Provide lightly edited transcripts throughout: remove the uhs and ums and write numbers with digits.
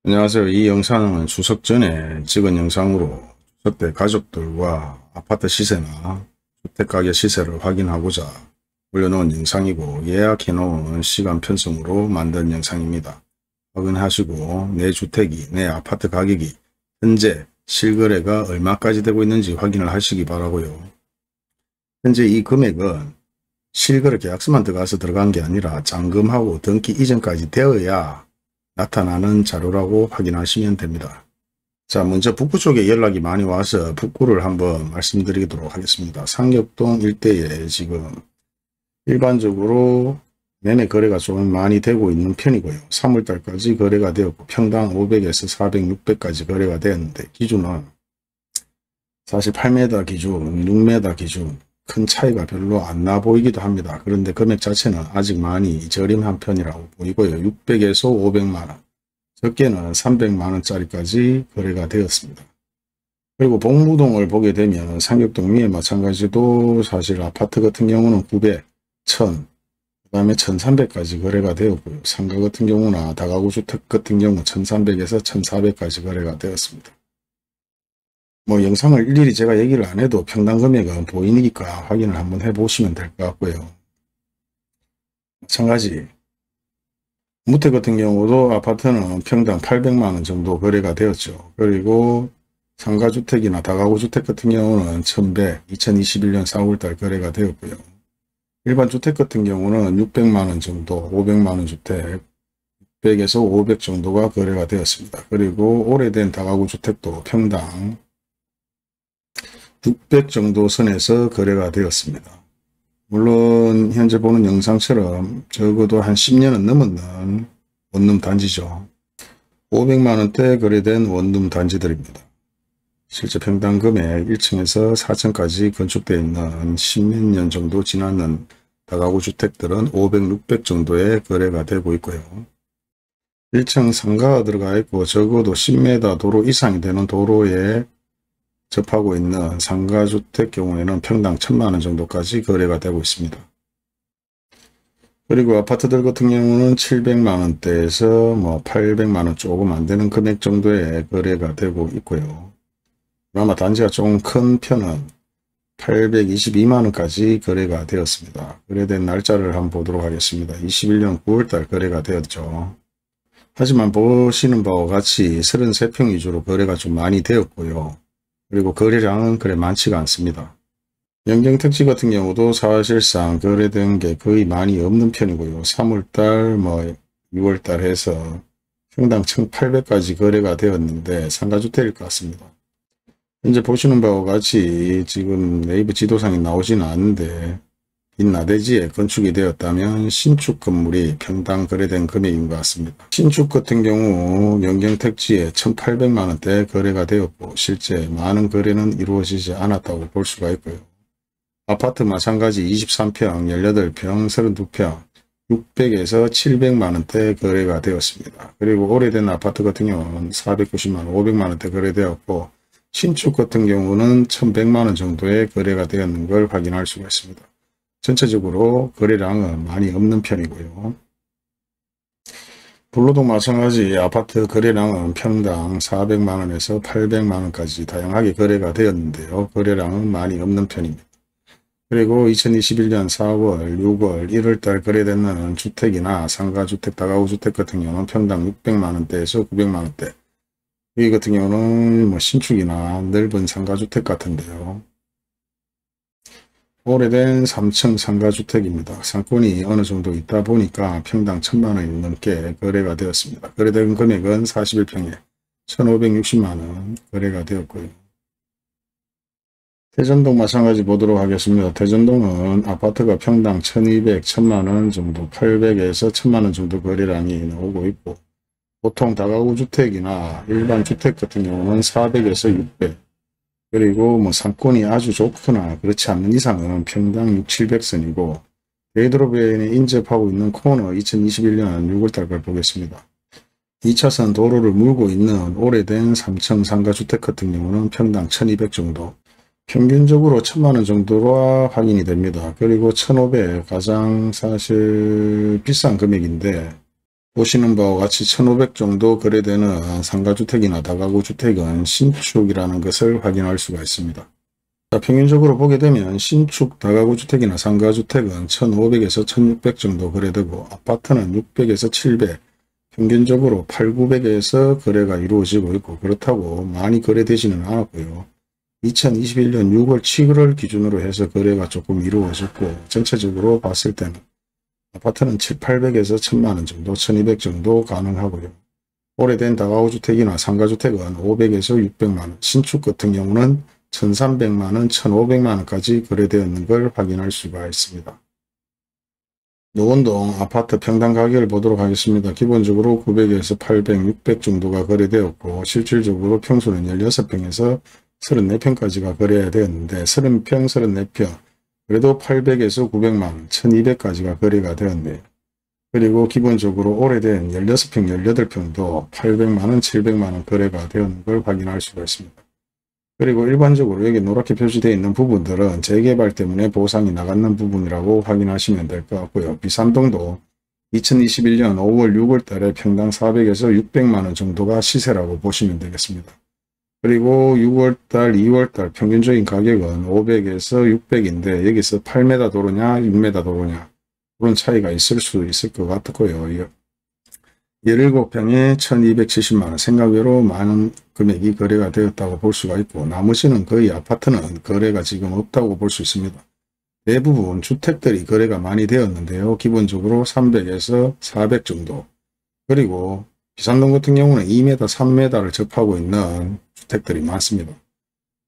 안녕하세요. 이 영상은 추석 전에 찍은 영상으로 추석 때 가족들과 아파트 시세나 주택가격 시세를 확인하고자 올려놓은 영상이고, 예약해 놓은 시간 편성으로 만든 영상입니다. 확인하시고 내 주택이, 내 아파트 가격이 현재 실거래가 얼마까지 되고 있는지 확인을 하시기 바라고요. 현재 이 금액은 실거래 계약서만 들어가서 들어간 게 아니라 잔금하고 등기 이전까지 되어야 나타나는 자료라고 확인하시면 됩니다. 자, 먼저 북구 쪽에 연락이 많이 와서 북구를 한번 말씀드리도록 하겠습니다. 상격동 일대에 지금 일반적으로 매매 거래가 좀 많이 되고 있는 편이고요. 3월달까지 거래가 되었고 평당 500에서 400, 600까지 거래가 되었는데, 기준은 사실 8m 기준, 6m 기준 큰 차이가 별로 안 나 보이기도 합니다. 그런데 금액 자체는 아직 많이 저렴한 편이라고 보이고요. 600에서 500만원, 적게는 300만원짜리까지 거래가 되었습니다. 그리고 복무동을 보게 되면 상격동 위에 마찬가지도 사실 아파트 같은 경우는 900, 1000, 그 다음에 1300까지 거래가 되었고요. 상가 같은 경우나 다가구 주택 같은 경우 1300에서 1400까지 거래가 되었습니다. 영상을 일일이 제가 얘기를 안 해도 평당 금액은 보이니까 확인을 한번 해보시면 될 것 같고요. 마찬가지 무택 같은 경우도 아파트는 평당 800만원 정도 거래가 되었죠. 그리고 상가주택이나 다가구주택 같은 경우는 1100, 2021년 4월달 거래가 되었고요. 일반 주택 같은 경우는 600만원 정도, 500만원 주택, 100에서 500 정도가 거래가 되었습니다. 그리고 오래된 다가구주택도 평당 600 정도 선에서 거래가 되었습니다. 물론 현재 보는 영상처럼 적어도 한 10년은 넘은 원룸 단지죠. 500만원대 거래된 원룸 단지들입니다. 실제 평당 금액 1층에서 4층까지 건축되어 있는 10몇 년 정도 지나는 다가구 주택들은 500, 600 정도의 거래가 되고 있고요. 1층 상가가 들어가 있고 적어도 10m 도로 이상이 되는 도로에 접하고 있는 상가주택 경우에는 평당 1000만원 정도까지 거래가 되고 있습니다. 그리고 아파트들 같은 경우는 700만원대에서 800만원 조금 안 되는 금액 정도의 거래가 되고 있고요. 그나마 단지가 조금 큰 편은 822만원까지 거래가 되었습니다. 거래된 날짜를 한번 보도록 하겠습니다. 21년 9월달 거래가 되었죠. 하지만 보시는 바와 같이 33평 위주로 거래가 좀 많이 되었고요. 그리고 거래량은 그래 많지가 않습니다. 영경택지 같은 경우도 사실상 거래된 게 거의 많이 없는 편이고요. 3월달 6월달 해서 평당 1800까지 거래가 되었는데 상가주택일 것 같습니다. 현재 보시는 바와 같이 지금 네이버 지도상에 나오지는 않는데 빈나대지에 건축이 되었다면 신축 건물이 평당 거래된 금액인 것 같습니다. 신축 같은 경우 영경택지에 1800만원대 거래가 되었고 실제 많은 거래는 이루어지지 않았다고 볼 수가 있고요. 아파트 마찬가지 23평, 18평, 32평, 600에서 700만원대 거래가 되었습니다. 그리고 오래된 아파트 같은 경우는 490만원, 500만원대 거래되었고 신축 같은 경우는 1100만원 정도의 거래가 되었는 걸 확인할 수가 있습니다. 전체적으로 거래량은 많이 없는 편이고요. 불로도 마찬가지 아파트 거래량은 평당 400만원에서 800만원까지 다양하게 거래가 되었는데요. 거래량은 많이 없는 편입니다. 그리고 2021년 4월, 6월, 1월달 거래되는 주택이나 상가주택, 다가구주택 같은 경우는 평당 600만원대에서 900만원대. 이 같은 경우는 신축이나 넓은 상가주택 같은데요. 오래된 3층 상가주택입니다. 상권이 어느 정도 있다 보니까 평당 1000만원이 넘게 거래가 되었습니다. 거래된 금액은 41평에 1560만원 거래가 되었고요. 대전동 마찬가지 보도록 하겠습니다. 대전동은 아파트가 평당 1200, 1000만원 정도, 800에서 1000만원 정도 거래량이 나오고 있고, 보통 다가구 주택이나 일반 주택 같은 경우는 400에서 600, 그리고 상권이 아주 좋거나 그렇지 않는 이상은 평당 6, 700선이고, 데이드롭에 인접하고 있는 코너 2021년 6월달 걸 보겠습니다. 2차선 도로를 물고 있는 오래된 3층 상가주택 같은 경우는 평당 1200 정도, 평균적으로 1000만원 정도가 확인이 됩니다. 그리고 1500 가장 사실 비싼 금액인데 보시는 바와 같이 1500 정도 거래되는 상가주택이나 다가구주택은 신축이라는 것을 확인할 수가 있습니다. 자, 평균적으로 보게 되면 신축 다가구주택이나 상가주택은 1500에서 1600 정도 거래되고 아파트는 600에서 700, 평균적으로 8,900에서 거래가 이루어지고 있고 그렇다고 많이 거래되지는 않았고요. 2021년 6월 7월 기준으로 해서 거래가 조금 이루어졌고 전체적으로 봤을 때는 아파트는 7,800에서 1,000만원 정도, 1,200 정도 가능하고요. 오래된 다가구주택이나 상가주택은 500에서 600만원, 신축 같은 경우는 1,300만원, 1,500만원까지 거래되었는 걸 확인할 수가 있습니다. 노원동 아파트 평당 가격을 보도록 하겠습니다. 기본적으로 900에서 800, 600 정도가 거래되었고 실질적으로 평수는 16평에서 34평까지가 거래해야 되었는데 30평, 34평 그래도 800에서 900만원, 1200까지가 거래가 되었네요. 그리고 기본적으로 오래된 16평, 18평도 800만원, 700만원 거래가 되었는 걸 확인할 수가 있습니다. 그리고 일반적으로 여기 노랗게 표시되어 있는 부분들은 재개발 때문에 보상이 나가는 부분이라고 확인하시면 될 것 같고요. 비산동도 2021년 5월 6월 달에 평당 400에서 600만원 정도가 시세라고 보시면 되겠습니다. 그리고 6월달, 2월달 평균적인 가격은 500에서 600인데 여기서 8m 도로냐 6m 도로냐 그런 차이가 있을 수 있을 것 같고요. 17평에 1270만원 생각외로 많은 금액이 거래가 되었다고 볼 수가 있고 나머지는 거의 아파트는 거래가 지금 없다고 볼 수 있습니다. 대부분 주택들이 거래가 많이 되었는데요. 기본적으로 300에서 400 정도 그리고 비산동 같은 경우는 2m, 3m를 접하고 있는 주택들이 많습니다.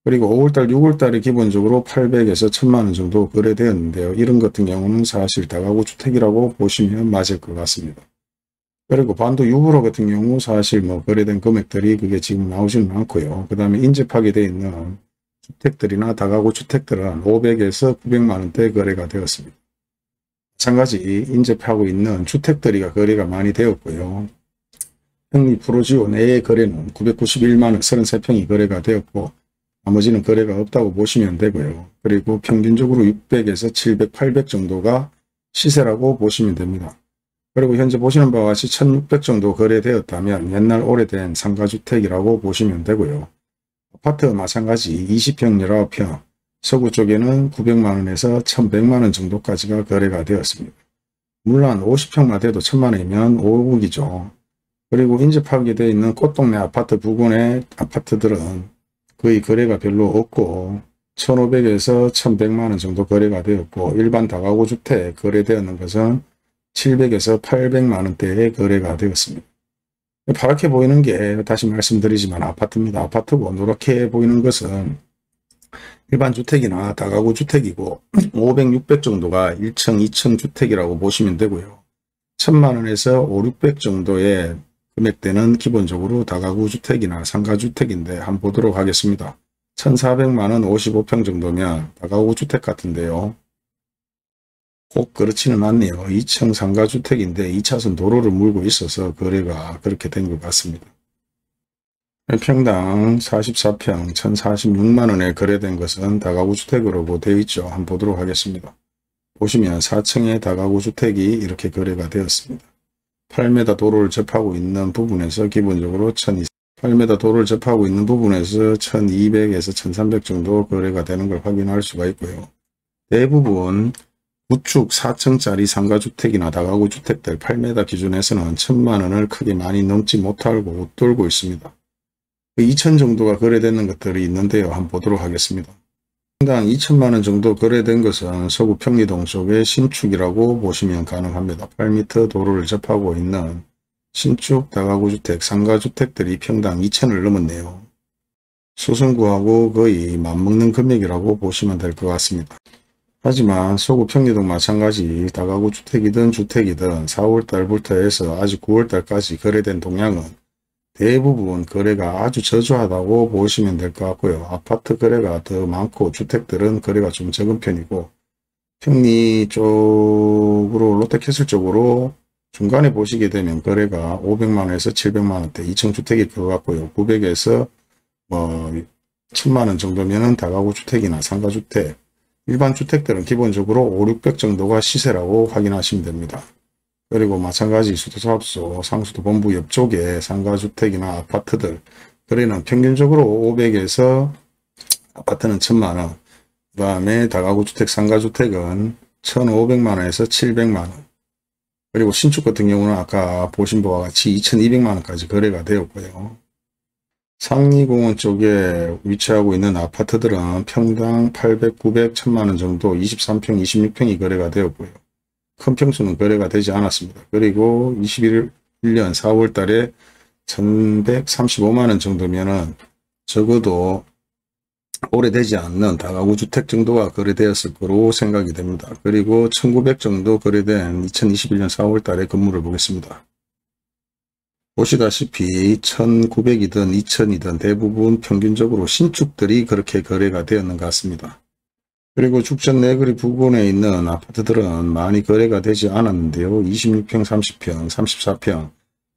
그리고 5월달, 6월달에 기본적으로 800에서 1000만원 정도 거래되었는데요. 이런 같은 경우는 사실 다가구 주택이라고 보시면 맞을 것 같습니다. 그리고 반도 유보로 같은 경우 사실 거래된 금액들이 그게 지금 나오지는 않고요. 그 다음에 인접하게 되어 있는 주택들이나 다가구 주택들은 500에서 900만원대 거래가 되었습니다. 마찬가지 인접하고 있는 주택들이 거래가 많이 되었고요. 평리 프로지오 내의 거래는 991만원 33평이 거래가 되었고 나머지는 거래가 없다고 보시면 되고요. 그리고 평균적으로 600에서 700, 800 정도가 시세라고 보시면 됩니다. 그리고 현재 보시는 바와 같이 1600 정도 거래되었다면 옛날 오래된 상가주택이라고 보시면 되고요. 아파트 마찬가지 20평, 19평, 서구 쪽에는 900만원에서 1100만원 정도까지가 거래가 되었습니다. 물론 50평만 돼도 1000만원이면 5억이죠. 그리고 인접하게 되어 있는 꽃동네 아파트 부근의 아파트들은 거의 거래가 별로 없고 1500에서 1100만원 정도 거래가 되었고 일반 다가구 주택 거래되었는 것은 700에서 800만원대의 거래가 되었습니다. 파랗게 보이는 게 다시 말씀드리지만 아파트입니다. 아파트고 노랗게 보이는 것은 일반 주택이나 다가구 주택이고 500, 600 정도가 1층, 2층 주택이라고 보시면 되고요. 1000만원에서 5, 600 정도의 금액대는 기본적으로 다가구 주택이나 상가주택인데 한번 보도록 하겠습니다. 1400만원 55평 정도면 다가구 주택 같은데요. 꼭 그렇지는 않네요. 2층 상가주택인데 2차선 도로를 물고 있어서 거래가 그렇게 된 것 같습니다. 평당 44평 1046만원에 거래된 것은 다가구 주택으로 되어 있죠. 한번 보도록 하겠습니다. 보시면 4층의 다가구 주택이 이렇게 거래가 되었습니다. 8m 도로를 접하고 있는 부분에서 기본적으로 8m 도로를 접하고 있는 부분에서 1200에서 1300 정도 거래가 되는 걸 확인할 수가 있고요. 대부분 구축 4층짜리 상가주택이나 다가구 주택들 8m 기준에서는 1000만원을 크게 많이 넘지 못하고 돌고 있습니다. 2000 정도가 거래되는 것들이 있는데요. 한번 보도록 하겠습니다. 평당 2000만원 정도 거래된 것은 서구 평리동 쪽의 신축이라고 보시면 가능합니다. 8m 도로를 접하고 있는 신축 다가구 주택, 상가주택들이 평당 2000을 넘었네요. 수성구하고 거의 맞먹는 금액이라고 보시면 될 것 같습니다. 하지만 서구 평리동 마찬가지 다가구 주택이든 주택이든 4월달부터 해서 아직 9월달까지 거래된 동향은 대부분 거래가 아주 저조하다고 보시면 될 것 같고요. 아파트 거래가 더 많고 주택들은 거래가 좀 적은 편이고 평리 쪽으로 롯데캐슬 쪽으로 중간에 보시게 되면 거래가 500만원에서 700만원대 2층 주택일 것 같고요. 900에서 1000만원 정도면은 다가구 주택이나 상가주택 일반 주택들은 기본적으로 5, 600 정도가 시세라고 확인하시면 됩니다. 그리고 마찬가지 수도사업소 상수도 본부 옆쪽에 상가주택이나 아파트들 거래는 평균적으로 500에서 아파트는 1000만원, 그 다음에 다가구주택 상가주택은 1500만원에서 700만원, 그리고 신축 같은 경우는 아까 보신 바와 같이 2200만원까지 거래가 되었고요. 상리공원 쪽에 위치하고 있는 아파트들은 평당 800, 900, 1000만원 정도 23평, 26평이 거래가 되었고요. 큰 평수는 거래가 되지 않았습니다. 그리고 21년 4월 달에 1135만원 정도면은 적어도 오래되지 않는 다가구 주택 정도가 거래되었을 거로 생각이 됩니다. 그리고 1900 정도 거래된 2021년 4월 달에 건물을 보겠습니다. 보시다시피 1900이든 2000이든 대부분 평균적으로 신축들이 그렇게 거래가 되었는 것 같습니다. 그리고 죽전 내거리 부근에 있는 아파트들은 많이 거래가 되지 않았는데요. 26평, 30평, 34평,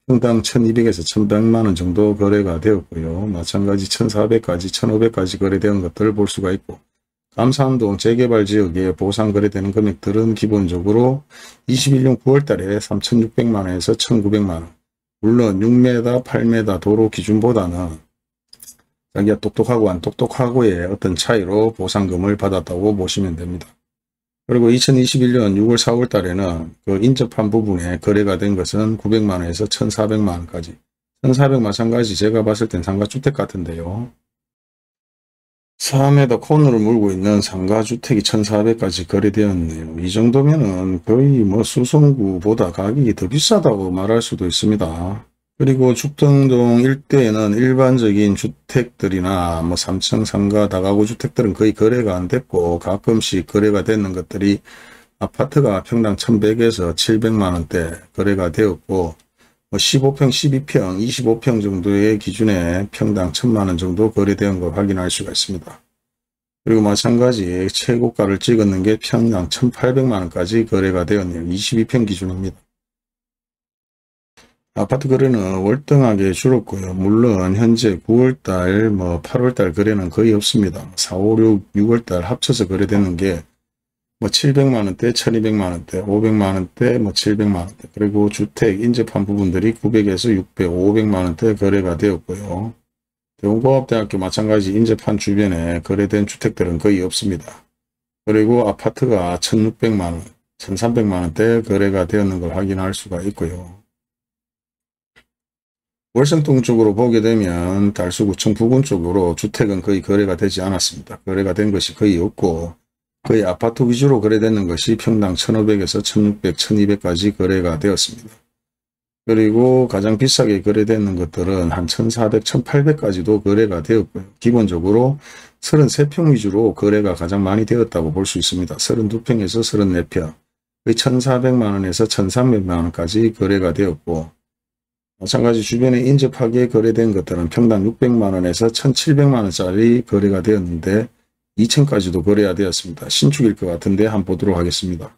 평당 1200에서 1100만원 정도 거래가 되었고요. 마찬가지 1400까지, 1500까지 거래되는 것들을 볼 수가 있고, 감산동 재개발 지역에 보상 거래되는 금액들은 기본적으로 21년 9월 달에 3600만원에서 1900만원, 물론 6m, 8m 도로 기준보다는 자기가 똑똑하고 안 똑똑하고의 어떤 차이로 보상금을 받았다고 보시면 됩니다. 그리고 2021년 6월 4월 달에는 그 인접한 부분에 거래가 된 것은 900만원에서 1400만원까지. 1400 마찬가지 제가 봤을 땐 상가주택 같은데요. 4m 코너를 물고 있는 상가주택이 1400까지 거래되었네요. 이 정도면은 거의 뭐 수성구보다 가격이 더 비싸다고 말할 수도 있습니다. 그리고 죽정동 일대에는 일반적인 주택들이나 뭐 3층 상가 다가구 주택들은 거의 거래가 안 됐고, 가끔씩 거래가 되는 것들이 아파트가 평당 1100에서 700만원대 거래가 되었고, 뭐 15평, 12평, 25평 정도의 기준에 평당 1000만원 정도 거래되는 걸 확인할 수가 있습니다. 그리고 마찬가지 최고가를 찍었는 게 평당 1800만원까지 거래가 되었네요. 22평 기준입니다. 아파트 거래는 월등하게 줄었고요. 물론 현재 9월달, 8월달 거래는 거의 없습니다. 4, 5, 6, 6월달 합쳐서 거래되는 게 700만원대, 1200만원대, 500만원대, 700만원대, 그리고 주택 인접한 부분들이 900에서 600, 500만원대 거래가 되었고요. 대원공업대학교 마찬가지 인접한 주변에 거래된 주택들은 거의 없습니다. 그리고 아파트가 1600만원, 1300만원대 거래가 되었는 걸 확인할 수가 있고요. 월성동 쪽으로 보게 되면 달수구청 부근 쪽으로 주택은 거의 거래가 되지 않았습니다. 거래가 된 것이 거의 없고, 거의 아파트 위주로 거래되는 것이 평당 1500에서 1600, 1200까지 거래가 되었습니다. 그리고 가장 비싸게 거래되는 것들은 한 1400, 1800까지도 거래가 되었고요. 기본적으로 33평 위주로 거래가 가장 많이 되었다고 볼 수 있습니다. 32평에서 34평, 거의 1400만원에서 1300만원까지 거래가 되었고, 마찬가지 주변에 인접하게 거래된 것들은 평당 600만원에서 1700만원짜리 거래가 되었는데 2층까지도 거래가 되었습니다. 신축일 것 같은데 한번 보도록 하겠습니다.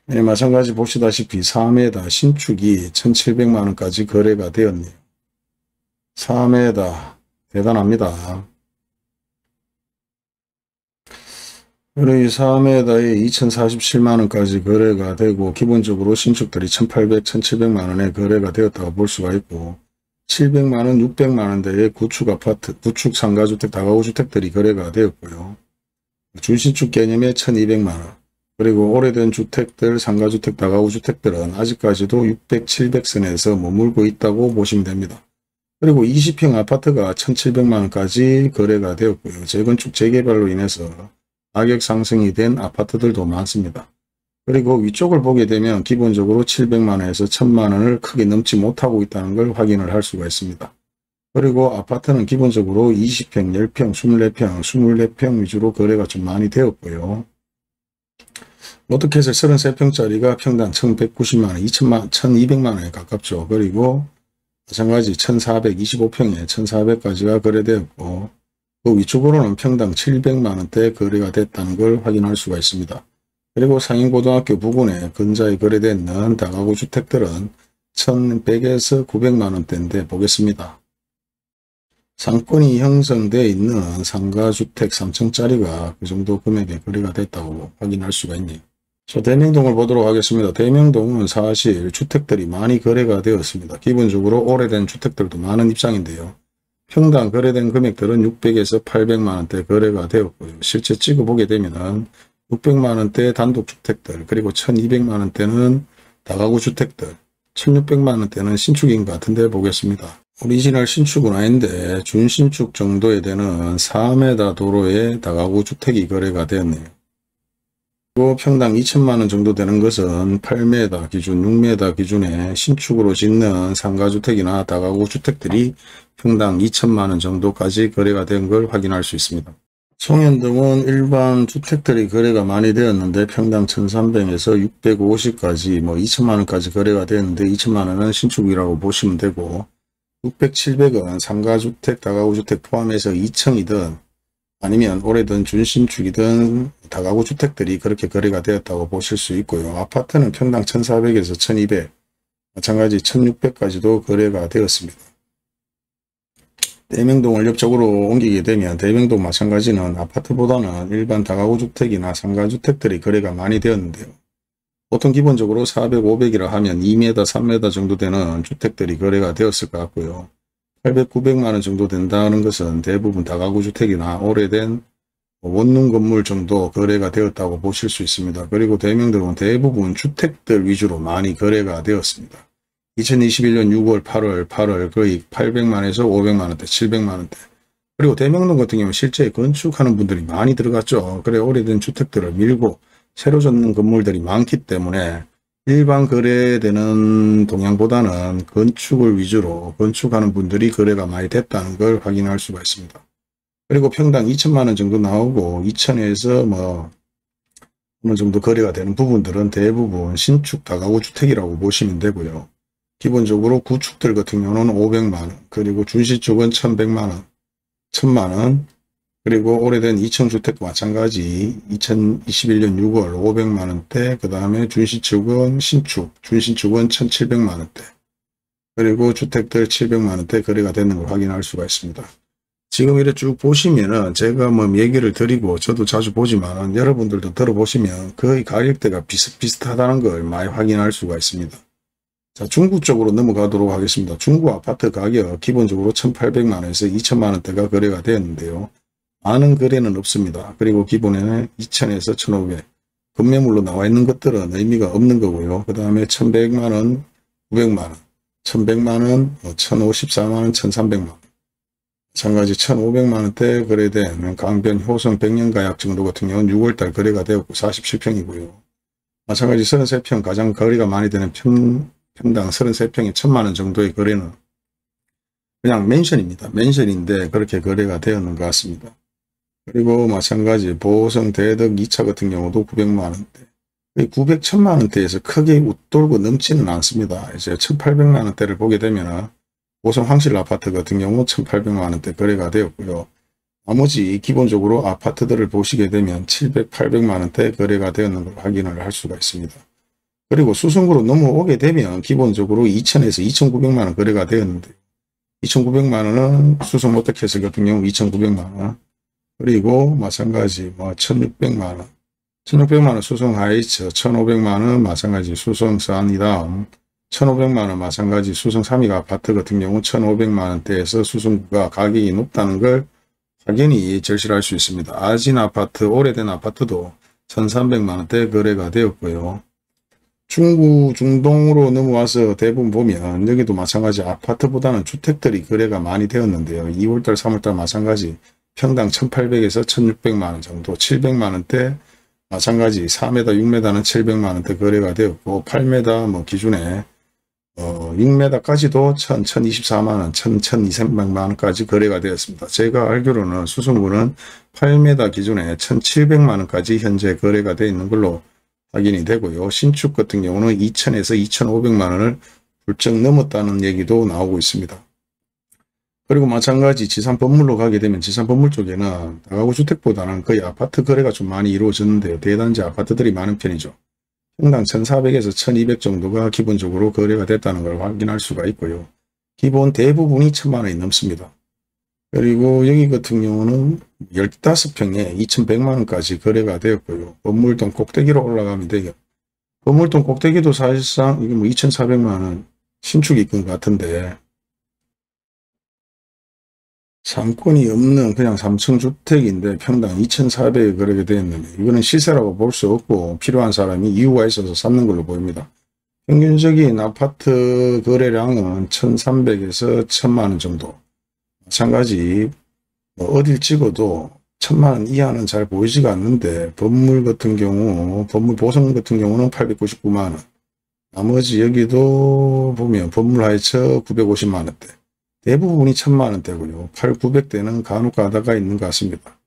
네, 마찬가지 보시다시피 4m 신축이 1700만원까지 거래가 되었네요. 4m 대단합니다. 그리고 4m에 2047만원까지 거래가 되고, 기본적으로 신축들이 1800, 1700만원에 거래가 되었다고 볼 수가 있고, 700만원, 600만원대의 구축 아파트, 구축 상가주택, 다가구주택들이 거래가 되었고요. 준신축 개념의 1200만원, 그리고 오래된 주택들, 상가주택, 다가구주택들은 아직까지도 600, 700선에서 머물고 있다고 보시면 됩니다. 그리고 20평 아파트가 1700만원까지 거래가 되었고요. 재건축, 재개발로 인해서 가격 상승이 된 아파트들도 많습니다. 그리고 위쪽을 보게 되면 기본적으로 700만원에서 1000만원을 크게 넘지 못하고 있다는 걸 확인을 할 수가 있습니다. 그리고 아파트는 기본적으로 20평, 10평, 24평, 24평 위주로 거래가 좀 많이 되었고요. 로드캐슬 33평짜리가 평당 1190만원, 1200만원에 가깝죠. 그리고 마찬가지 1425평에 1400까지가 거래되었고, 그 위쪽으로는 평당 700만원대 거래가 됐다는 걸 확인할 수가 있습니다. 그리고 상인고등학교 부근에 근자에 거래되는 다가구 주택들은 1100에서 900만원대인데 보겠습니다. 상권이 형성되어 있는 상가주택 3층짜리가 그 정도 금액에 거래가 됐다고 확인할 수가 있네요. 자, 대명동을 보도록 하겠습니다. 대명동은 사실 주택들이 많이 거래가 되었습니다. 기본적으로 오래된 주택들도 많은 입장인데요. 평당 거래된 금액들은 600에서 800만원대 거래가 되었고요. 실제 찍어보게 되면 600만원대 단독주택들, 그리고 1200만원대는 다가구 주택들, 1600만원대는 신축인 것 같은데 보겠습니다. 오리지널 신축은 아닌데 준신축 정도에 되는 4m 도로에 다가구 주택이 거래가 되었네요. 그리고 평당 2천만원 정도 되는 것은 8m 기준, 6m 기준의 신축으로 짓는 상가주택이나 다가구 주택들이 평당 2천만원 정도까지 거래가 된 걸 확인할 수 있습니다. 송현동은 일반 주택들이 거래가 많이 되었는데 평당 1300에서 650까지 2천만원까지 거래가 되었는데 2천만원은 신축이라고 보시면 되고 600, 700은 상가주택, 다가구주택 포함해서 2층이든 아니면 오래된 준신축이든 다가구 주택들이 그렇게 거래가 되었다고 보실 수 있고요. 아파트는 평당 1400에서 1200, 마찬가지 1600까지도 거래가 되었습니다. 대명동을 옆쪽으로 옮기게 되면 대명동 마찬가지는 아파트보다는 일반 다가구 주택이나 상가주택들이 거래가 많이 되었는데요. 보통 기본적으로 400, 500이라 하면 2m, 3m 정도 되는 주택들이 거래가 되었을 것 같고요. 800, 900만원 정도 된다는 것은 대부분 다가구 주택이나 오래된 원룸 건물 정도 거래가 되었다고 보실 수 있습니다. 그리고 대명동은 대부분 주택들 위주로 많이 거래가 되었습니다. 2021년 6월, 8월 거의 800만원에서 500만원대, 700만원대. 그리고 대명동 같은 경우는 실제 건축하는 분들이 많이 들어갔죠. 그래 오래된 주택들을 밀고 새로 짓는 건물들이 많기 때문에 일반 거래되는 동향보다는 건축을 위주로 건축하는 분들이 거래가 많이 됐다는 걸 확인할 수가 있습니다. 그리고 평당 2천만원 정도 나오고 2천에서 어느 정도 거래가 되는 부분들은 대부분 신축 다가구 주택이라고 보시면 되고요. 기본적으로 구축들 같은 경우는 500만원, 그리고 준신축은 1100만원, 1000만원, 그리고 오래된 2층 주택도 마찬가지 2021년 6월 500만원대, 그 다음에 준신축은 준신축은 1700만원대, 그리고 주택들 700만원대 거래가 되는 걸 확인할 수가 있습니다. 지금 이렇게 쭉 보시면은 제가 얘기를 드리고 저도 자주 보지만 여러분들도 들어보시면 거의 가격대가 비슷비슷하다는 걸 많이 확인할 수가 있습니다. 자, 중구 쪽으로 넘어가도록 하겠습니다. 중구 아파트 가격 기본적으로 1800만원에서 2000만원대가 거래가 되었는데요. 많은 거래는 없습니다. 그리고 기본에는 2000에서 1500. 급매물로 나와 있는 것들은 의미가 없는 거고요. 그 다음에 1100만원, 900만원, 1100만원, 1054만원, 1300만원. 마찬가지 1500만원대 거래된 강변 효성 백년가약 정도 같은 경우는 6월달 거래가 되었고 47평이고요. 마찬가지 33평 가장 거래가 많이 되는 평당 33평에 1000만원 정도의 거래는 그냥 맨션입니다. 맨션인데 그렇게 거래가 되었는 것 같습니다. 그리고 마찬가지 보성 대덕 2차 같은 경우도 900만원대. 900, 1000만원대에서 크게 웃돌고 넘지는 않습니다. 이제 1800만원대를 보게 되면 보성 황실 아파트 같은 경우 1800만원대 거래가 되었고요. 나머지 기본적으로 아파트들을 보시게 되면 700, 800만원대 거래가 되었는 걸 확인을 할 수가 있습니다. 그리고 수성구로 넘어오게 되면 기본적으로 2000에서 2900만원 거래가 되었는데 2900만원은 수성 롯데캐슬 같은 경우 2900만원, 그리고 마찬가지 1600만원, 1600만원 수성 하이츠, 1500만원 마찬가지 수성 산이다움, 1500만원 마찬가지 수성 3위 아파트 같은 경우 1500만원대에서 수성구가 가격이 높다는 걸 확연히 절실할 수 있습니다. 아진 아파트, 오래된 아파트도 1300만원대 거래가 되었고요. 중구, 중동으로 넘어와서 대부분 보면 여기도 마찬가지 아파트보다는 주택들이 거래가 많이 되었는데요. 2월달, 3월달 마찬가지 평당 1800에서 1600만원 정도, 700만원대 마찬가지 4m, 6m는 700만원대 거래가 되었고 8m 기준에 6m까지도 1024만원, 1200만원까지 거래가 되었습니다. 제가 알기로는 수성구는 8m 기준에 1700만원까지 현재 거래가 되어 있는 걸로 확인이 되고요. 신축 같은 경우는 2000에서 2500만원을 훌쩍 넘었다는 얘기도 나오고 있습니다. 그리고 마찬가지 지산 건물로 가게 되면 지산 건물 쪽에는 다가구 주택보다는 거의 아파트 거래가 좀 많이 이루어졌는데요. 대단지 아파트들이 많은 편이죠. 평당 1400에서 1200 정도가 기본적으로 거래가 됐다는 걸 확인할 수가 있고요. 기본 대부분이 1000만원이 넘습니다. 그리고 여기 같은 경우는 15평에 2,100만원까지 거래가 되었고요. 건물동 꼭대기로 올라가면 돼요. 건물동 꼭대기도 사실상 이게 뭐 2,400만원 신축이 있던 것 같은데, 상권이 없는 그냥 3층 주택인데 평당 2,400에 거래가 되었는데, 이거는 시세라고 볼 수 없고 필요한 사람이 이유가 있어서 샀는 걸로 보입니다. 평균적인 아파트 거래량은 1,300에서 1,000만원 정도. 마찬가지 뭐 어딜 찍어도 1,000만원 이하는 잘 보이지가 않는데, 건물 같은 경우, 건물 보성 같은 경우는 899만원. 나머지 여기도 보면 건물 하이처 950만원대. 대부분이 1,000만원대고요. 8, 900대는 간혹 가다가 있는 것 같습니다.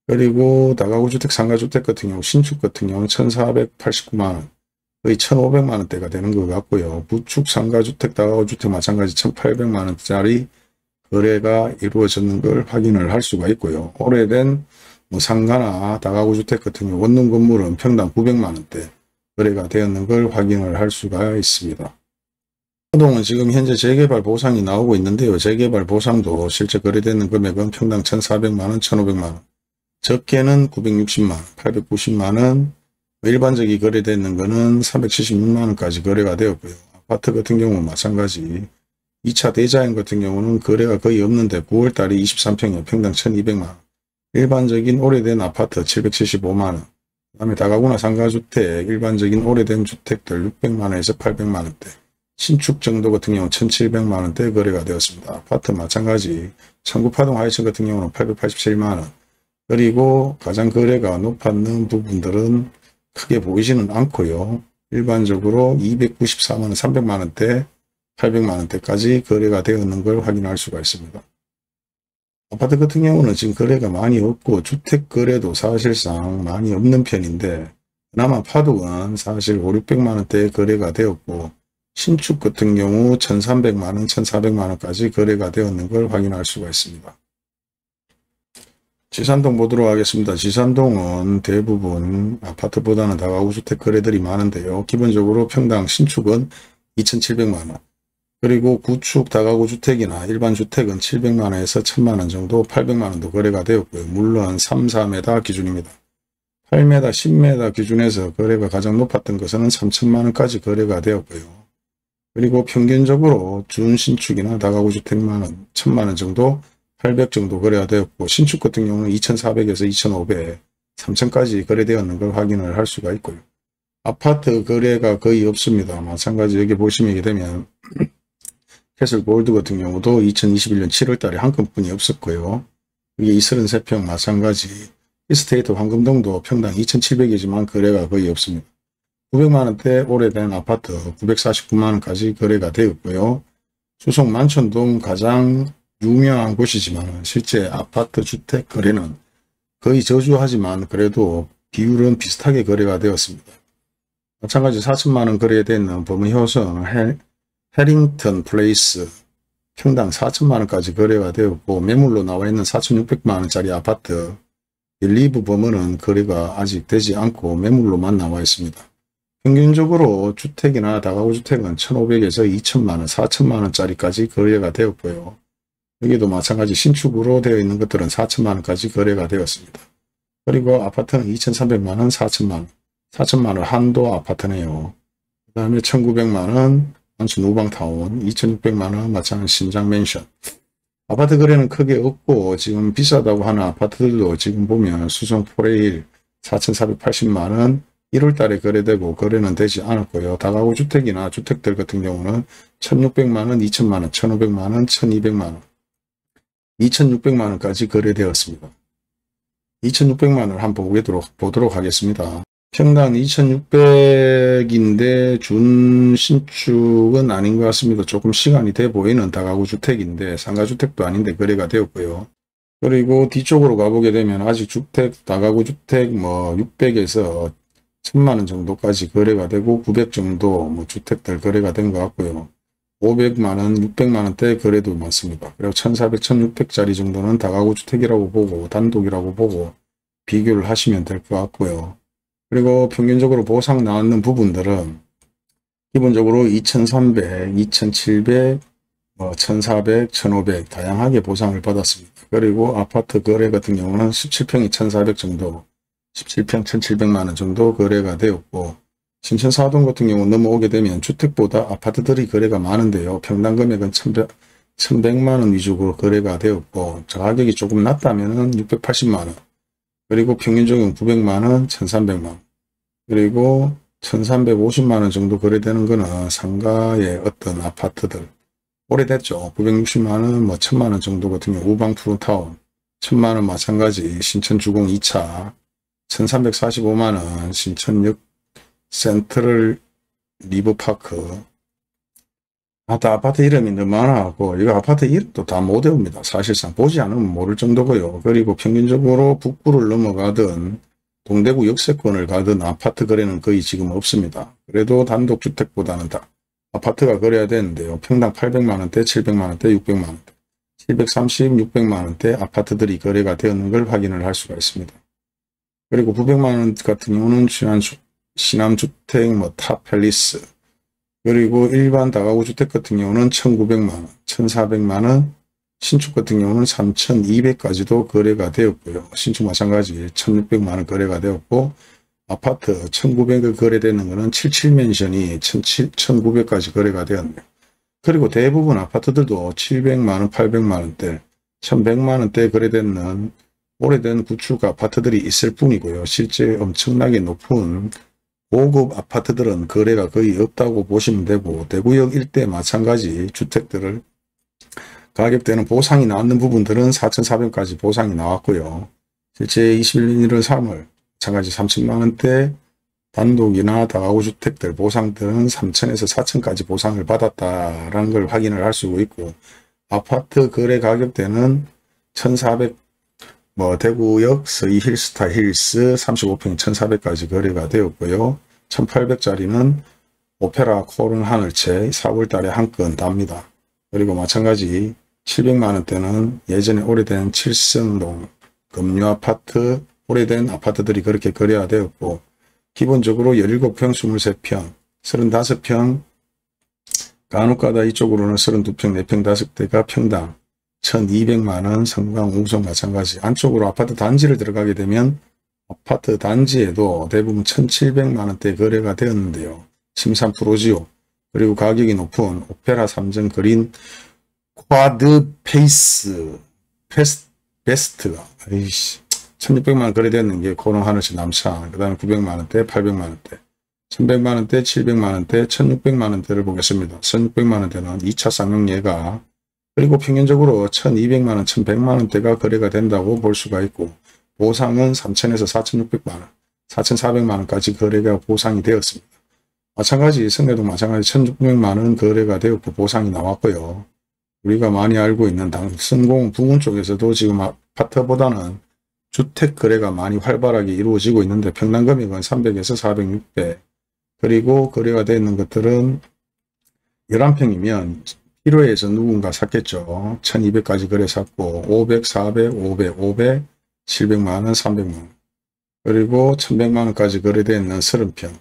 그리고 다가구주택, 상가주택 같은 경우, 신축 같은 경우는 1,489만원. 거의 1,500만원대가 되는 것 같고요. 구축, 상가주택, 다가구주택 마찬가지 1,800만원짜리 거래가 이루어졌는 걸 확인을 할 수가 있고요. 오래된 뭐 상가나 다가구주택 같은 경우 원룸 건물은 평당 900만원대 거래가 되었는 걸 확인을 할 수가 있습니다. 호동은 지금 현재 재개발 보상이 나오고 있는데요. 재개발 보상도 실제 거래되는 금액은 평당 1,400만원, 1,500만원, 적게는 960만원, 890만원, 일반적이 거래되는 것은 376만원까지 거래가 되었고요. 아파트 같은 경우는 마찬가지 2차 대자연 같은 경우는 거래가 거의 없는데 9월달에 23평에 평당 1,200만원, 일반적인 오래된 아파트 775만원, 그 다음에 다가구나 상가주택, 일반적인 오래된 주택들 600만원에서 800만원대, 신축 정도 같은 경우는 1,700만원대 거래가 되었습니다. 아파트 마찬가지 청구파동 하이층 같은 경우는 887만원, 그리고 가장 거래가 높았는 부분들은 크게 보이지는 않고요. 일반적으로 294만원, 300만원대, 800만원대까지 거래가 되었는 걸 확인할 수가 있습니다. 아파트 같은 경우는 지금 거래가 많이 없고 주택 거래도 사실상 많이 없는 편인데, 그나마 파독은 사실 5, 600만원대에 거래가 되었고, 신축 같은 경우 1,300만원, 1,400만원까지 거래가 되었는 걸 확인할 수가 있습니다. 지산동 보도록 하겠습니다. 지산동은 대부분 아파트보다는 다가구주택 거래들이 많은데요. 기본적으로 평당 신축은 2,700만원, 그리고 구축 다가구 주택이나 일반 주택은 700만원에서 1,000만원 정도, 800만원도 거래가 되었고요. 물론 3, 4m 기준입니다. 8m, 10m 기준에서 거래가 가장 높았던 것은 3,000만원까지 거래가 되었고요. 그리고 평균적으로 준신축이나 다가구 주택만은 1,000만원 정도, 800 정도 거래가 되었고, 신축 같은 경우는 2,400에서 2,500, 3,000까지 거래되었는 걸 확인을 할 수가 있고요. 아파트 거래가 거의 없습니다. 마찬가지 여기 보시게 되면 캐슬 골드 같은 경우도 2021년 7월 달에 한 건뿐이 없었고요. 이게 33평 마찬가지 이스테이트 황금동도 평당 2,700이지만 거래가 거의 없습니다. 900만원대 오래된 아파트 949만원까지 거래가 되었고요. 수성 만천동 가장 유명한 곳이지만 실제 아파트 주택 거래는 거의 저조하지만 그래도 비율은 비슷하게 거래가 되었습니다. 마찬가지 4천만원 거래되는 범효성 해링턴 플레이스 평당 4천만원까지 거래가 되었고, 매물로 나와 있는 4,600만원짜리 아파트 리브 범은 거래가 아직 되지 않고 매물로만 나와 있습니다. 평균적으로 주택이나 다가구 주택은 1,500에서 2,000만원, 4,000만원짜리까지 거래가 되었고요. 여기도 마찬가지 신축으로 되어 있는 것들은 4,000만원까지 거래가 되었습니다. 그리고 아파트는 2,300만원, 4,000만원, 4,000만원 한도 아파트네요. 그 다음에 1,900만원 만천 우방타운, 2,600만원 마찬가지 신장 맨션. 아파트 거래는 크게 없고, 지금 비싸다고 하는 아파트들도 지금 보면 수성 포레일 4,480만원 1월달에 거래되고 거래는 되지 않았고요. 다가구 주택이나 주택들 같은 경우는 1,600만원, 2,000만원, 1,500만원, 1,200만원, 2,600만원까지 거래되었습니다. 2,600만원을 한번 보도록 하겠습니다. 평당 2,600인데 준신축은 아닌 것 같습니다. 조금 시간이 돼 보이는 다가구 주택인데 상가주택도 아닌데 거래가 되었고요. 그리고 뒤쪽으로 가보게 되면 아직 주택, 다가구 주택 뭐 600에서 1,000만원 정도까지 거래가 되고 900 정도 뭐 주택들 거래가 된 것 같고요. 500만원, 600만원대 거래도 많습니다. 그리고 1,400, 1,600짜리 정도는 다가구 주택이라고 보고 단독이라고 보고 비교를 하시면 될 것 같고요. 그리고 평균적으로 보상 나왔는 부분들은 기본적으로 2,300, 2,700, 1400, 1500 다양하게 보상을 받았습니다. 그리고 아파트 거래 같은 경우는 17평이 1400 정도, 17평 1700만원 정도 거래가 되었고, 신천 4동 같은 경우 넘어오게 되면 주택보다 아파트들이 거래가 많은데요. 평당 금액은 1100만원 위주로 거래가 되었고, 가격이 조금 낮다면 680만원, 그리고 평균적으로 900만원, 1300만원, 그리고 1350만원 정도 거래되는 거는 상가의 어떤 아파트들, 오래됐죠. 960만원, 1000만원 정도 같은 경우 우방 프로타운, 1000만원 마찬가지, 신천 주공 2차, 1345만원, 신천역 센트럴 리버파크. 다 아파트 이름이 너무 많아갖고 이거 아파트 이름도 다 못 외웁니다. 사실상 보지 않으면 모를 정도고요. 그리고 평균적으로 북구를 넘어가든 동대구 역세권을 가든 아파트 거래는 거의 지금 없습니다. 그래도 단독주택보다는 다 아파트가 거래야 되는데요. 평당 800만원대, 700만원대, 600만원대, 730, 600만원대 아파트들이 거래가 되었는 걸 확인을 할 수가 있습니다. 그리고 900만원 같은 경우는 신암주택, 탑팰리스, 그리고 일반 다가구 주택 같은 경우는 1900만원, 1400만원, 신축 같은 경우는 3200까지도 거래가 되었고요. 신축 마찬가지 1600만원 거래가 되었고, 아파트 1900을 거래되는 것은 77맨션이 1900까지 거래가 되었네요. 그리고 대부분 아파트들도 700만원, 800만원대, 1100만원대 거래되는 오래된 구축 아파트들이 있을 뿐이고요. 실제 엄청나게 높은 고급 아파트들은 거래가 거의 없다고 보시면 되고, 대구역 일대 마찬가지 주택들을 가격대는 보상이 나왔는 부분들은 4,400까지 보상이 나왔고요. 실제 21년 1월 3월 마찬가지 3천만원대 단독이나 다가구 주택들 보상들은 3천에서 4천까지 보상을 받았다라는 걸 확인을 할 수 있고, 아파트 거래 가격대는 1,400 대구역 서이 힐스타 힐스 35평 1,400까지 거래가 되었고요. 1,800짜리는 오페라 코른 하늘채 4월달에 한 건 답니다. 그리고 마찬가지 700만원대는 예전에 오래된 칠성동 금류아파트 오래된 아파트들이 그렇게 거래가 되었고, 기본적으로 17평 23평 35평 간혹가다 이쪽으로는 32평 4평 5대가 평당 1200만원 성강 웅성 마찬가지. 안쪽으로 아파트 단지를 들어가게 되면 아파트 단지에도 대부분 1700만원대 거래가 되었는데요. 심산 프로지오, 그리고 가격이 높은 오페라 3정 그린 쿼드 페이스 베스트가 1600만원 거래되는 게 고롱 하늘씩 남산, 그 다음에 900만원대, 800만원대, 1100만원대, 700만원대, 1600만원대를 보겠습니다. 1600만원대는 2차 쌍용예가, 그리고 평균적으로 1200만원, 1100만원대가 거래가 된다고 볼 수가 있고, 보상은 3000에서 4600만원, 4400만원까지 거래가 보상이 되었습니다. 마찬가지 성내동 마찬가지 1600만원 거래가 되었고 보상이 나왔고요. 우리가 많이 알고 있는 성공 부근 쪽에서도 지금 아파트보다는 주택 거래가 많이 활발하게 이루어지고 있는데, 평당 금액은 300에서 400, 600, 그리고 거래가 되어 있는 것들은 11평이면 필요해서 누군가 샀겠죠. 1200까지 거래 샀고 500, 400, 500, 500, 700만원, 300만원, 그리고 1100만원까지 거래되어 있는 30평,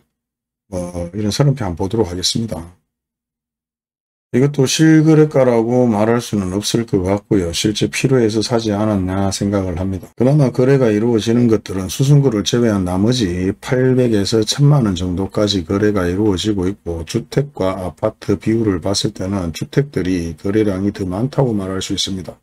이런 30평 한번 보도록 하겠습니다. 이것도 실거래가라고 말할 수는 없을 것 같고요. 실제 필요해서 사지 않았나 생각을 합니다. 그나마 거래가 이루어지는 것들은 수승구를 제외한 나머지 800에서 1000만원 정도까지 거래가 이루어지고 있고, 주택과 아파트 비율을 봤을 때는 주택들이 거래량이 더 많다고 말할 수 있습니다.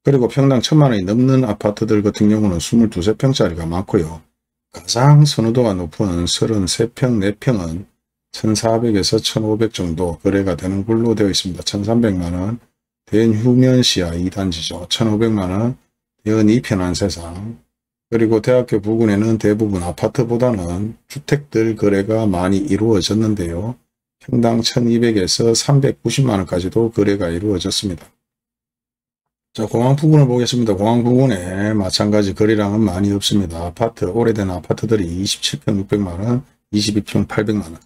그리고 평당 1000만원이 넘는 아파트들 같은 경우는 22, 3평짜리가 많고요. 가장 선호도가 높은 33평, 4평은 1400에서 1500 정도 거래가 되는 걸로 되어 있습니다. 1300만원 대연 휴면시야 2단지죠. 1500만원 대연 2편 안세상, 그리고 대학교 부근에는 대부분 아파트보다는 주택들 거래가 많이 이루어졌는데요. 평당 1200에서 390만원까지도 거래가 이루어졌습니다. 자, 공항 부근을 보겠습니다. 공항 부근에 마찬가지 거래량은 많이 없습니다. 아파트, 오래된 아파트들이 27평 600만원, 22평 800만원,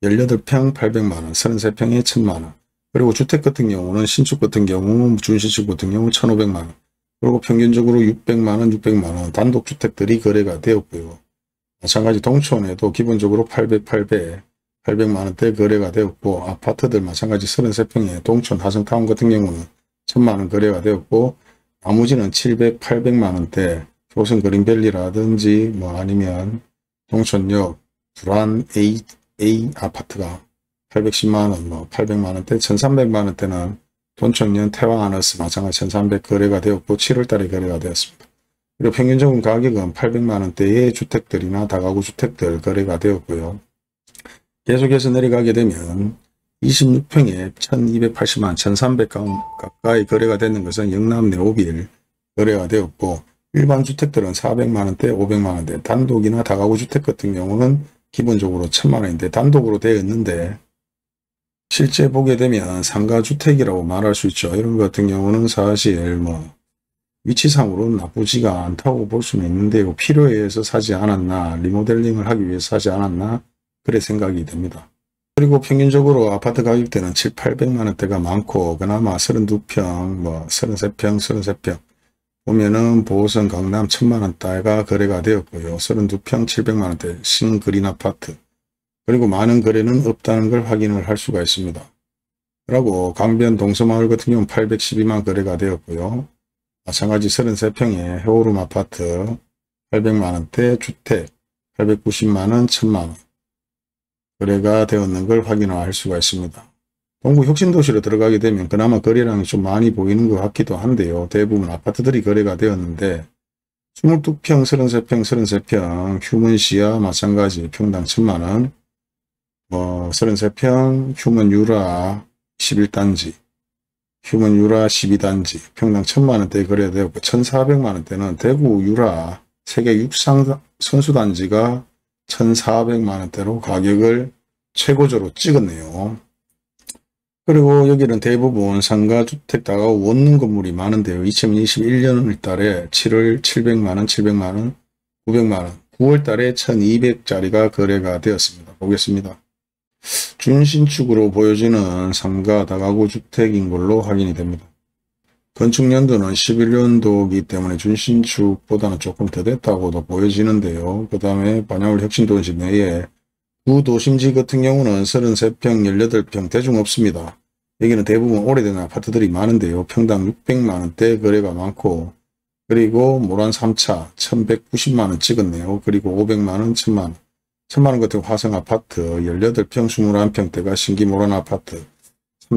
18평 800만원, 33평에 1000만원, 그리고 주택 같은 경우는 신축 같은 경우, 준신축 같은 경우 1500만원, 그리고 평균적으로 600만원, 600만원 단독주택들이 거래가 되었고요. 마찬가지 동촌에도 기본적으로 800, 800, 800만원대 거래가 되었고, 아파트들 마찬가지 33평에 동촌 하성타운 같은 경우는 1000만원 거래가 되었고, 나머지는 700, 800만원대 조선 그린밸리라든지 뭐 아니면 동촌역 불안 A 아파트가 810만원, 뭐 800만원대, 1300만원대는 돈천년 태왕아너스 마찬가지 1300 거래가 되었고 7월달에 거래가 되었습니다. 그리고 평균적인 가격은 800만원대의 주택들이나 다가구 주택들 거래가 되었고요. 계속해서 내려가게 되면 26평에 1280만 1300 가까이 거래가 되는 것은 영남 내오빌 거래가 되었고, 일반 주택들은 400만원대 500만원대, 단독이나 다가구 주택 같은 경우는 기본적으로 1000만원인데 단독으로 되어 있는데, 실제 보게 되면 상가주택이라고 말할 수 있죠. 이런 것 같은 경우는 사실 뭐 위치상으로는 나쁘지가 않다고 볼 수는 있는데요. 필요에 의해서 사지 않았나, 리모델링을 하기 위해서 사지 않았나, 그래 생각이 됩니다. 그리고 평균적으로 아파트 가격대는 7, 800만원대가 많고, 그나마 32평, 뭐 33평, 33평 보면은 보성 강남 1000만원대가 거래가 되었고요. 32평 700만원대 신그린 아파트. 그리고 많은 거래는 없다는 걸 확인을 할 수가 있습니다. 그리고 강변 동서마을 같은 경우는 812만 거래가 되었고요. 마찬가지 33평의 해오름 아파트 800만원대 주택 890만원 1000만원 거래가 되었는 걸 확인할 수가 있습니다. 동구 혁신도시로 들어가게 되면 그나마 거래량이 좀 많이 보이는 것 같기도 한데요. 대부분 아파트들이 거래가 되었는데 22평 33평 33평 휴먼시아 마찬가지 평당 1000만원, 뭐 33평 휴먼 유라 11단지 휴먼 유라 12단지 평당 1000만원대에 거래되었고, 1400만원대는 대구 유라 세계 육상 선수단지가 1400만원대로 가격을 최고조로 찍었네요. 그리고 여기는 대부분 상가주택 다가구 원룸 건물이 많은데요. 2021년 1달에 7월 700만원, 700만원, 900만원, 9월달에 1200짜리가 거래가 되었습니다. 보겠습니다. 준신축으로 보여지는 상가 다가구 주택인 걸로 확인이 됩니다. 건축연도는 11년도이기 때문에 준신축보다는 조금 더 됐다고도 보여지는데요. 그 다음에 반야울 혁신도시 내에 구도심지 같은 경우는 33평, 18평 대중 없습니다. 여기는 대부분 오래된 아파트들이 많은데요. 평당 600만원대 거래가 많고, 그리고 모란 3차 1190만원 찍었네요. 그리고 500만원, 1000만원. 1000만원 같은 화성 아파트 18평, 21평대가 신기 모란 아파트.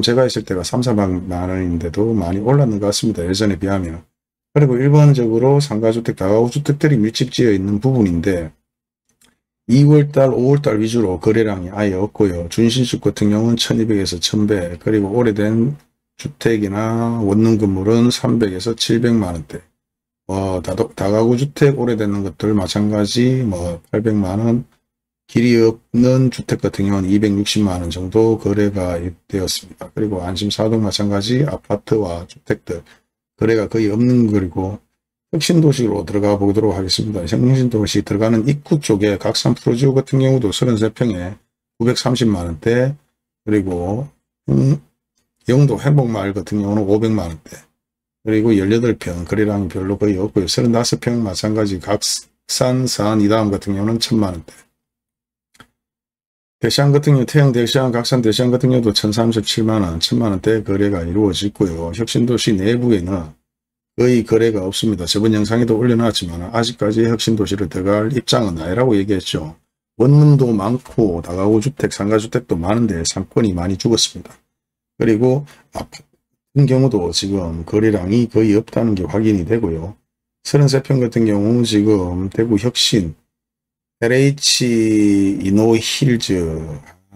제가 있을 때가 3, 400만원인데도 많이 올랐는 것 같습니다. 예전에 비하면. 그리고 일반적으로 상가주택, 다가구 주택들이 밀집지어 있는 부분인데 2월달, 5월달 위주로 거래량이 아예 없고요. 준신축 같은 경우는 1200에서 1100, 그리고 오래된 주택이나 원룸 건물은 300에서 700만원대. 다가구 주택 오래되는 것들 마찬가지 800만원, 길이 없는 주택 같은 경우는 260만원 정도 거래가 되었습니다. 그리고 안심사동 마찬가지 아파트와 주택들 거래가 거의 없는, 그리고 혁신도시로 들어가 보도록 하겠습니다. 혁신도시 들어가는 입구 쪽에 각산 프로지오 같은 경우도 33평에 930만원대, 그리고 영도 행복마을 같은 경우는 500만원대, 그리고 18평 거래량이 별로 거의 없고요. 35평 마찬가지 각산 서안 이다음 같은 경우는 1000만원대. 대시안 같은 경우 태양 대시안, 각산 대시안 같은 경우도 1037만원, 1000만원대 거래가 이루어지고요. 혁신도시 내부에는 거의 거래가 없습니다. 저번 영상에도 올려놨지만 아직까지 혁신도시를 들어갈 입장은 아니라고 얘기했죠. 원룸도 많고 다가구 주택, 상가주택도 많은데 상권이 많이 죽었습니다. 그리고 아파트 같은 경우도 지금 거래량이 거의 없다는 게 확인이 되고요. 33평 같은 경우 지금 대구 혁신 LH 이노힐즈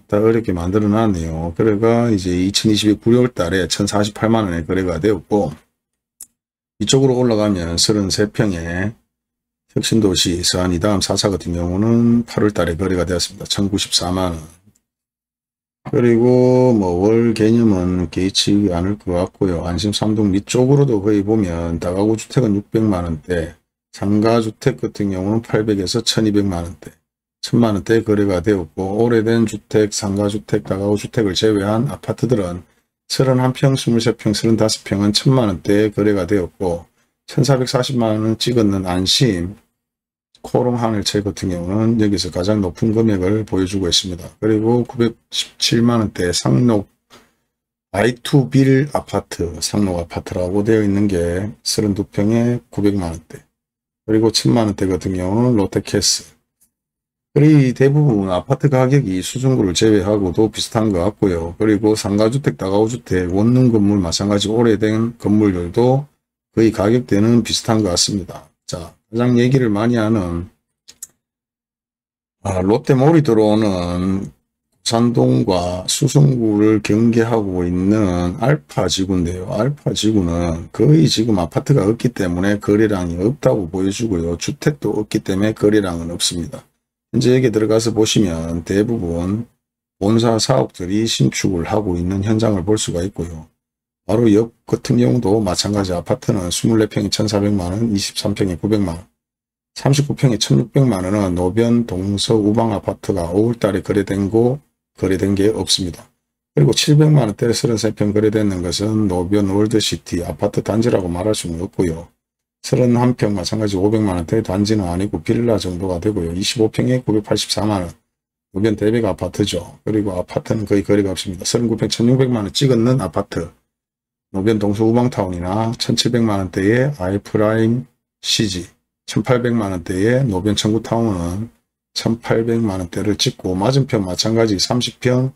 다 어렵게 만들어 놨네요. 그래가 이제 2022 9월 달에 1048만원에 거래가 되었고, 이쪽으로 올라가면 33평에 혁신도시 서안이 다음 4차 같은 경우는 8월 달에 거래가 되었습니다. 1094만원. 그리고 월 개념은 개의치 않을 것 같고요. 안심 삼동 밑쪽으로도 거의 보면 다가구 주택은 600만원대, 상가주택 같은 경우는 800에서 1200만원대, 1000만원대 거래가 되었고, 오래된 주택, 상가주택, 다가구 주택을 제외한 아파트들은 31평, 23평, 35평은 1000만원대에 거래가 되었고, 1440만원을 찍었는 안심, 코롱 하늘채 같은 경우는 여기서 가장 높은 금액을 보여주고 있습니다. 그리고 917만원대 상록 I2빌 아파트, 상록 아파트라고 되어 있는 게 32평에 900만원대. 그리고 1000만원대 같은 경우는 롯데캐슬. 거의 대부분 아파트 가격이 수중구를 제외하고도 비슷한 것 같고요. 그리고 상가주택, 다가구주택, 원룸 건물 마찬가지 오래된 건물들도 거의 가격대는 비슷한 것 같습니다. 자, 가장 얘기를 많이 하는 롯데몰이 들어오는 산동과 수성구를 경계하고 있는 알파지구인데요. 알파지구는 거의 지금 아파트가 없기 때문에 거래량이 없다고 보여주고요. 주택도 없기 때문에 거래량은 없습니다. 현재 여기 들어가서 보시면 대부분 본사 사옥들이 신축을 하고 있는 현장을 볼 수가 있고요. 바로 옆 같은 경우도 마찬가지 아파트는 24평에 1,400만원, 23평에 900만원, 39평에 1,600만원은 노변 동서 우방 아파트가 5월달에 거래된 게 없습니다. 그리고 700만원대 33평 거래되는 것은 노변 월드시티 아파트 단지라고 말할 수는 없고요. 31평 마찬가지 500만원대 단지는 아니고 빌라 정도가 되고요. 25평에 984만원 노변 대백 아파트죠. 그리고 아파트는 거의 거래가 없습니다. 39평 1600만원 찍었는 아파트 노변 동서 우방타운이나 1700만원대의 아이프라임 CG 1800만원대의 노변 청구타운은 1800만원대를 찍고 맞은편 마찬가지 30평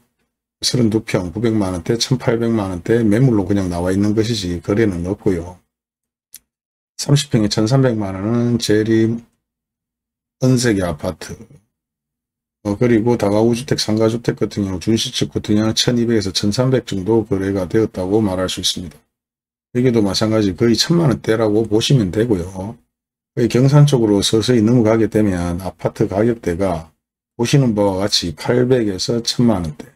32평 900만원대 1800만원대 매물로 그냥 나와 있는 것이지 거래는 없고요. 30평에 1300만원은 재림 은색의 아파트 그리고 다가구주택 상가주택 같은 경우 준시축 같은 경우는 1200에서 1300 정도 거래가 되었다고 말할 수 있습니다. 여기도 마찬가지 거의 1000만원대라고 보시면 되고요. 경산 쪽으로 서서히 넘어가게 되면 아파트 가격대가 보시는 바와 같이 800에서 1000만원대,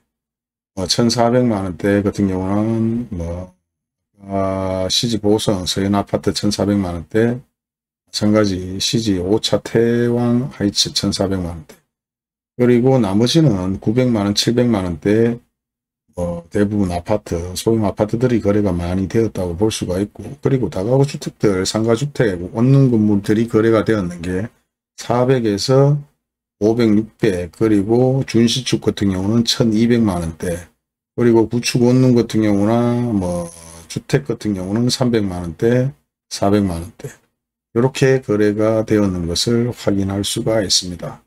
1400만원대 같은 경우는 CG 보성 서현 아파트 1400만원대, 마찬가지 CG 5차 태왕 하이츠 1400만원대, 그리고 나머지는 900만원, 700만원대 대부분 아파트, 소형 아파트들이 거래가 많이 되었다고 볼 수가 있고, 그리고 다가구 주택들, 상가주택, 원룸 건물들이 거래가 되었는 게 400에서 500, 600, 그리고 준시축 같은 경우는 1200만원대, 그리고 구축 원룸 같은 경우나 주택 같은 경우는 300만원대, 400만원대 이렇게 거래가 되었는 것을 확인할 수가 있습니다.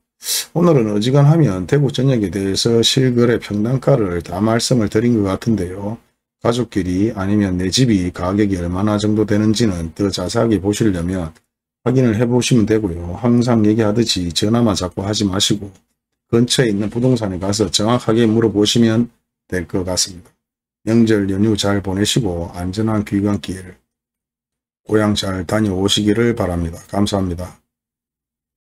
오늘은 어지간하면 대구 전역에 대해서 실거래 평당가를 다 말씀을 드린 것 같은데요. 가족끼리 아니면 내 집이 가격이 얼마나 정도 되는지는 더 자세하게 보시려면 확인을 해 보시면 되고요. 항상 얘기하듯이 전화만 자꾸 하지 마시고 근처에 있는 부동산에 가서 정확하게 물어보시면 될 것 같습니다. 명절 연휴 잘 보내시고 안전한 귀환길 고향 잘 다녀오시기를 바랍니다. 감사합니다.